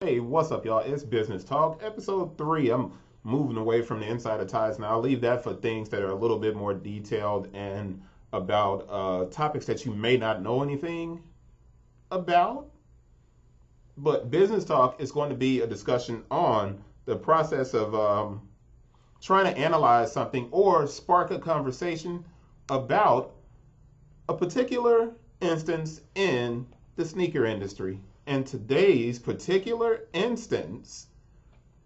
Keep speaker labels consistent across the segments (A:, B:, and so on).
A: Hey, what's up, y'all? It's Business Talk, episode 3. I'm moving away from the insider ties now. I'll leave that for things that are a little bit more detailed and about topics that you may not know anything about. But Business Talk is going to be a discussion on the process of trying to analyze something or spark a conversation about a particular instance in the sneaker industry. And today's particular instance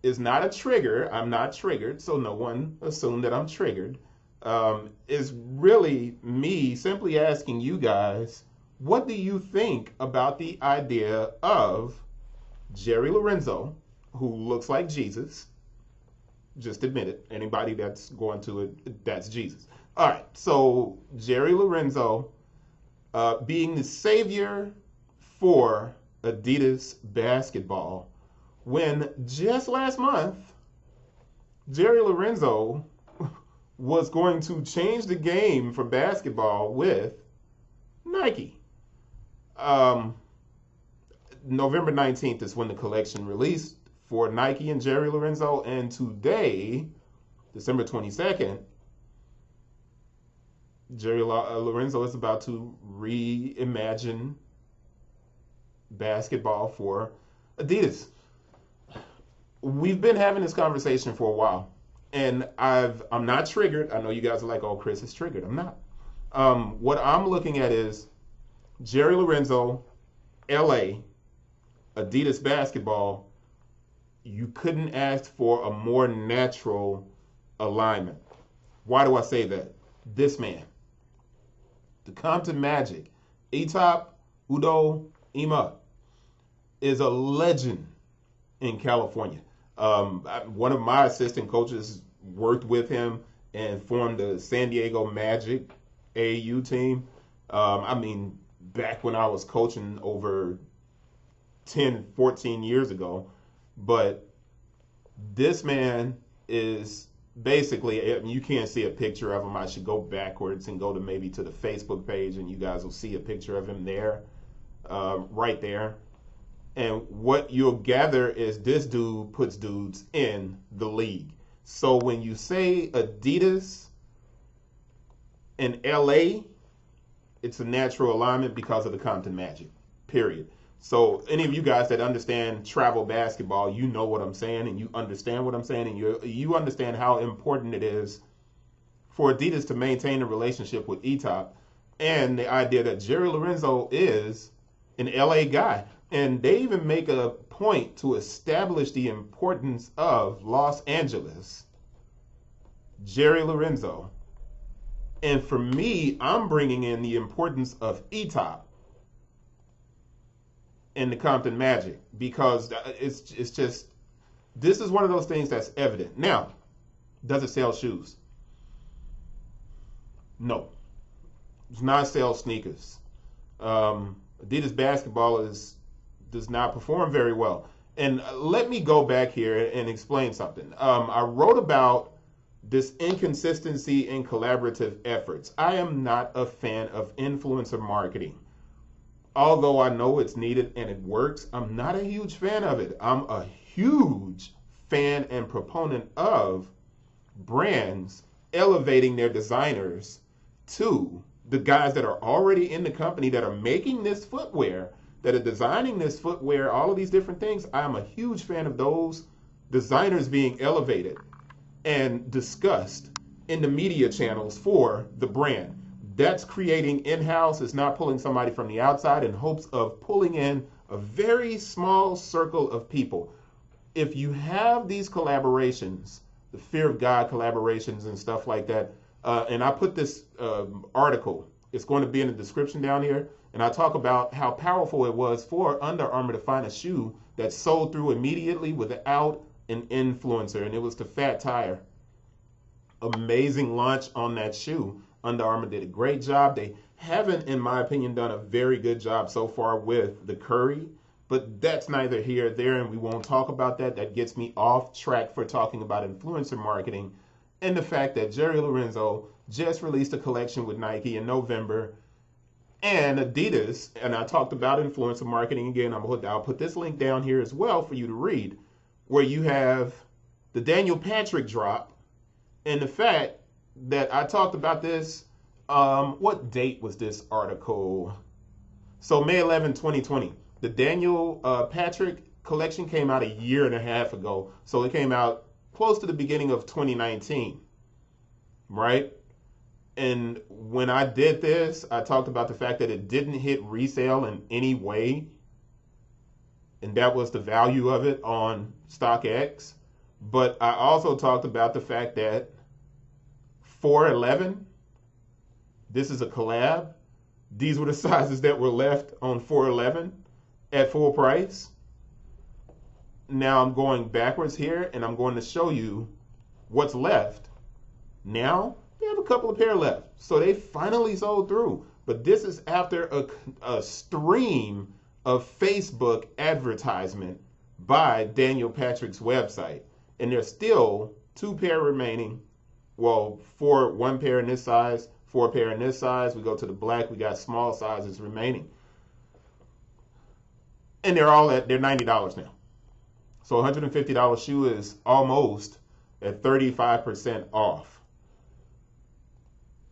A: is not a trigger. I'm not triggered, so no one assume that I'm triggered. Is really me simply asking you guys, what do you think about the idea of Jerry Lorenzo, who looks like Jesus? Just admit it. Anybody that's going to it, that's Jesus. All right, so Jerry Lorenzo being the savior for Adidas basketball, when just last month Jerry Lorenzo was going to change the game for basketball with Nike. November 19th is when the collection released for Nike and Jerry Lorenzo, and today, December 22nd, Jerry Lorenzo is about to reimagine basketball for Adidas. We've been having this conversation for a while, and I'm not triggered. I know you guys are like, "Oh, Chris is triggered." I'm not. What I'm looking at is Jerry Lorenzo, LA, Adidas basketball. You couldn't ask for a more natural alignment. Why do I say that? This man, the Compton Magic, Etop Udo Ema, is a legend in California. One of my assistant coaches worked with him and formed the San Diego Magic AAU team. Back when I was coaching over 10, 14 years ago. But this man is basically, you can't see a picture of him. I should go backwards and go to maybe to the Facebook page, and you guys will see a picture of him there, right there. And what you'll gather is this dude puts dudes in the league. So when you say Adidas in LA, it's a natural alignment because of the Compton Magic, period. So any of you guys that understand travel basketball, you know what I'm saying, and you understand what I'm saying, and you understand how important it is for Adidas to maintain a relationship with Etop, and the idea that Jerry Lorenzo is an LA guy. And they even make a point to establish the importance of Los Angeles, Jerry Lorenzo. And for me, I'm bringing in the importance of Etop in the Compton Magic, because it's just, this is one of those things that's evident. Now, does it sell shoes? No. Does not sell sneakers. Adidas basketball does not perform very well. And let me go back here and explain something. I wrote about this inconsistency in collaborative efforts. I am not a fan of influencer marketing. Although I know it's needed and it works, I'm not a huge fan of it. I'm a huge fan and proponent of brands elevating their designers to the guys that are already in the company that are making this footwear, that are designing this footwear, all of these different things. I'm a huge fan of those designers being elevated and discussed in the media channels for the brand. That's creating in-house. It's not pulling somebody from the outside in hopes of pulling in a very small circle of people. If you have these collaborations, the Fear of God collaborations and stuff like that, and I put this article, it's going to be in the description down here, and I talk about how powerful it was for Under Armour to find a shoe that sold through immediately without an influencer, and it was the Fat Tire. Amazing launch on that shoe. Under Armour did a great job. They haven't, in my opinion, done a very good job so far with the Curry, but that's neither here nor there, and we won't talk about that. That gets me off track for talking about influencer marketing and the fact that Jerry Lorenzo just released a collection with Nike in November, And Adidas, and I talked about influencer marketing again. I'll put this link down here as well for you to read, where you have the Daniel Patrick drop and the fact that I talked about this. What date was this article? So May 11, 2020. The Daniel Patrick collection came out a year and a half ago. So it came out close to the beginning of 2019, right? And when I did this, I talked about the fact that it didn't hit resale in any way. And that was the value of it on StockX. But I also talked about the fact that 411, this is a collab. These were the sizes that were left on 411 at full price. Now I'm going backwards here and I'm going to show you what's left. Now they have a couple of pair left. So they finally sold through. But this is after a stream of Facebook advertisement by Daniel Patrick's website. And there's still 2 pair remaining. Well, 1 pair in this size, 4 pair in this size. We go to the black, we got small sizes remaining. And they're $90 now. So $150 shoe is almost at 35% off.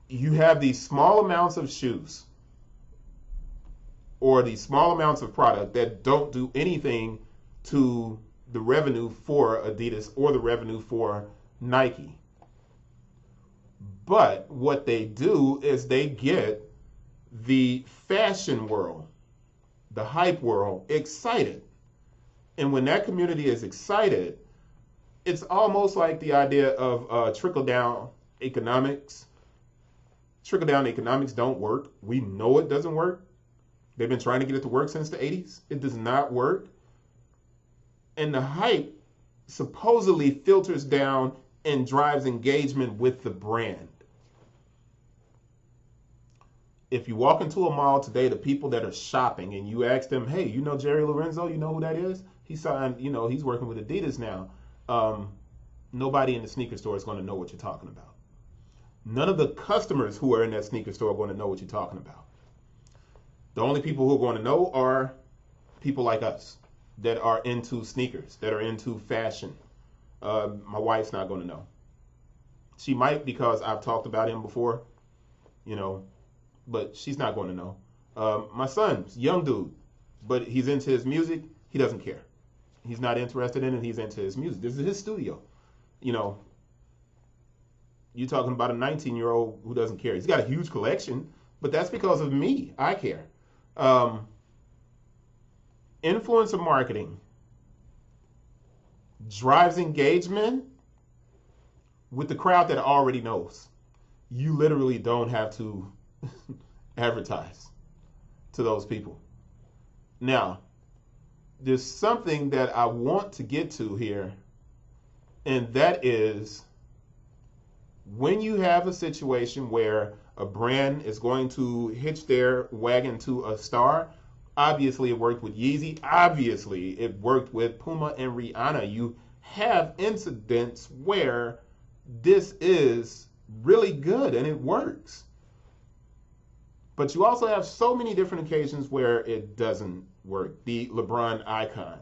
A: You have these small amounts of shoes or these small amounts of product that don't do anything to the revenue for Adidas or the revenue for Nike. But what they do is they get the fashion world, the hype world, excited. And when that community is excited, it's almost like the idea of trickle-down economics. Trickle-down economics don't work. We know it doesn't work. They've been trying to get it to work since the 80s. It does not work. And the hype supposedly filters down and drives engagement with the brand. If you walk into a mall today, the people that are shopping and you ask them, hey, you know Jerry Lorenzo? You know who that is? He signed, he's working with Adidas now. Nobody in the sneaker store is going to know what you're talking about. None of the customers who are in that sneaker store are going to know what you're talking about. The only people who are going to know are people like us that are into sneakers, that are into fashion. My wife's not going to know. She might because I've talked about him before, but she's not going to know. My son's young dude, but he's into his music. He doesn't care. He's not interested in it. He's into his music. This is his studio. You're talking about a 19-year-old who doesn't care. He's got a huge collection, but that's because of me. I care. Influencer marketing drives engagement with the crowd that already knows. You literally don't have to advertise to those people. Now, there's something that I want to get to here, and that is when you have a situation where a brand is going to hitch their wagon to a star. Obviously, it worked with Yeezy. Obviously, it worked with Puma and Rihanna. You have incidents where this is really good and it works. But you also have so many different occasions where it doesn't work. The LeBron icon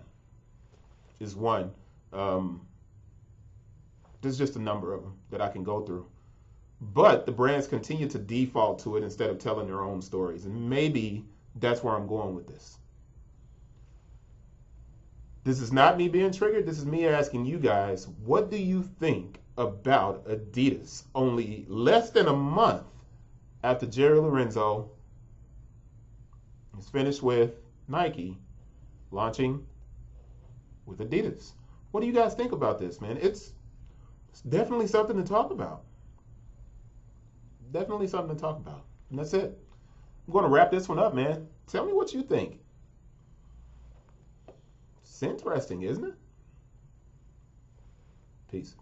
A: is one. There's just a number of them that I can go through. But the brands continue to default to it instead of telling their own stories. And maybe that's where I'm going with this. This is not me being triggered. This is me asking you guys, what do you think about Adidas only less than a month after Jerry Lorenzo is finished with Nike launching with Adidas? What do you guys think about this, man? It's definitely something to talk about. Definitely something to talk about. And that's it. I'm going to wrap this one up, man. Tell me what you think. It's interesting, isn't it? Peace.